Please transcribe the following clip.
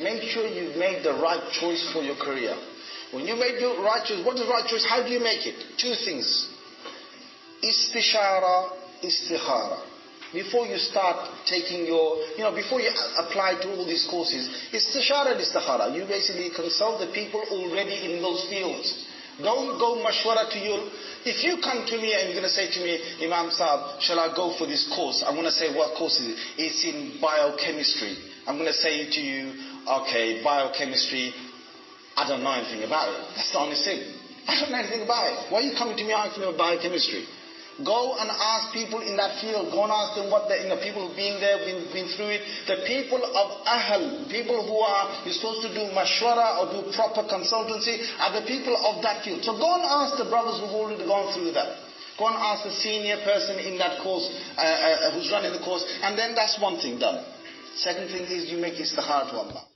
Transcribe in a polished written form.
make sure you've made the right choice for your career. When you make the right choice, what is the right choice? How do you make it? Two things. Istishara, Istikhara. Before you start taking your, before you apply to all these courses, Istishara and Istikhara. You basically consult the people already in those fields. Don't go mashwara to you. If you come to me and you're going to say to me, Imam Saab, shall I go for this course? I'm going to say, what course is it? It's in biochemistry. I'm going to say to you, okay, biochemistry, I don't know anything about it. That's the honest thing. I don't know anything about it. Why are you coming to me asking me about biochemistry? Go and ask people in that field. Go and ask them what people being there, been through it. The people of Ahl, people who are, you're supposed to do mashwara or do proper consultancy, are the people of that field. So go and ask the brothers who've already gone through that. Go and ask the senior person in that course, who's running the course. And then that's one thing done. Second thing is you make istikhara to Allah.